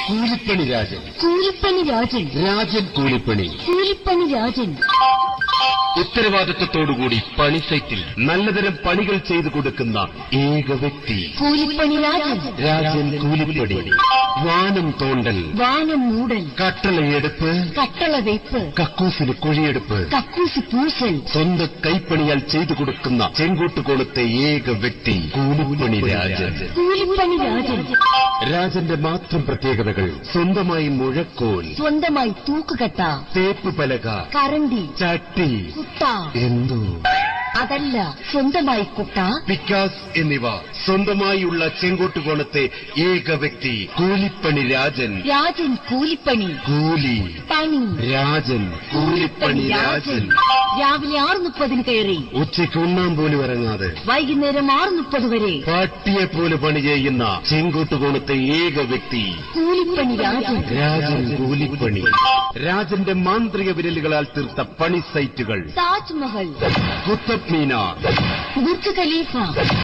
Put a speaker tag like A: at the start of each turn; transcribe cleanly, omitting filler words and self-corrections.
A: കൂലിപ്പണി രാജൻ.
B: കൂലിപ്പണി രാജൻ.
A: രാജൻ കൂലിപ്പണി.
B: കൂലിപ്പണി രാജൻ.
A: ഉത്തരവാദിത്വത്തോടുകൂടി പണി സൈറ്റിൽ നല്ലതരം പണികൾ ചെയ്തു കൊടുക്കുന്ന ഏക വ്യക്തി
B: കൂലിപ്പണി രാജൻ.
A: രാജൻ കൂലിപ്പണി. വാനം തോണ്ടൽ,
B: വാനം മൂടൽ,
A: കട്ടളയെടുപ്പ്,
B: കട്ടള വെയ്പ്പ്,
A: കക്കൂസിന് കുഴിയെടുപ്പ്,
B: കക്കൂസ് പൂസൽ,
A: സ്വന്തം കൈപ്പണിയാൽ ചെയ്തു കൊടുക്കുന്ന ചെങ്കോട്ടുകോണത്തെ ഏക വ്യക്തി കൂലിപ്പണി രാജൻ.
B: കൂലിപ്പണി രാജൻ.
A: രാജന്റെ മാത്രം പ്രത്യേകതകൾ: സ്വന്തമായി മുഴക്കോൽ,
B: സ്വന്തമായി തൂക്കുകട്ട,
A: തേപ്പ് പലക,
B: കരണ്ടി,
A: ചട്ടി,
B: കുട്ട,
A: എന്തോ
B: അതല്ല, സ്വന്തമായി കുട്ട,
A: പിക്കാസ് എന്നിവ സ്വന്തമായുള്ള ചെങ്കോട്ടുകോണത്തെ ഏക വ്യക്തി കൂലിപ്പണി രാജൻ.
B: രാജൻ കൂലിപ്പണി.
A: കൂലി
B: പണി.
A: രാജൻ കൂലിപ്പണി രാജൻ.
B: രാവിലെ 6:30 കയറി
A: ഉച്ചയ്ക്ക് ഉണ്ണാൻ പോലും ഇറങ്ങാതെ
B: വൈകുന്നേരം 6:30 വരെ
A: പട്ടിയെ പോലെ പണി ചെയ്യുന്ന ചെങ്കോട്ടുകോണത്തെ ഏക വ്യക്തി
B: കൂലിപ്പണി രാജൻ.
A: രാജൻ കൂലിപ്പണി. രാജന്റെ മാന്ത്രിക വിരലുകളാൽ തീർത്ത പണി സൈറ്റുകൾ:
B: താജ്മഹൽ,
A: കുത്തബ് മീനാർ,
B: ബുർജ് ഖലീഫ,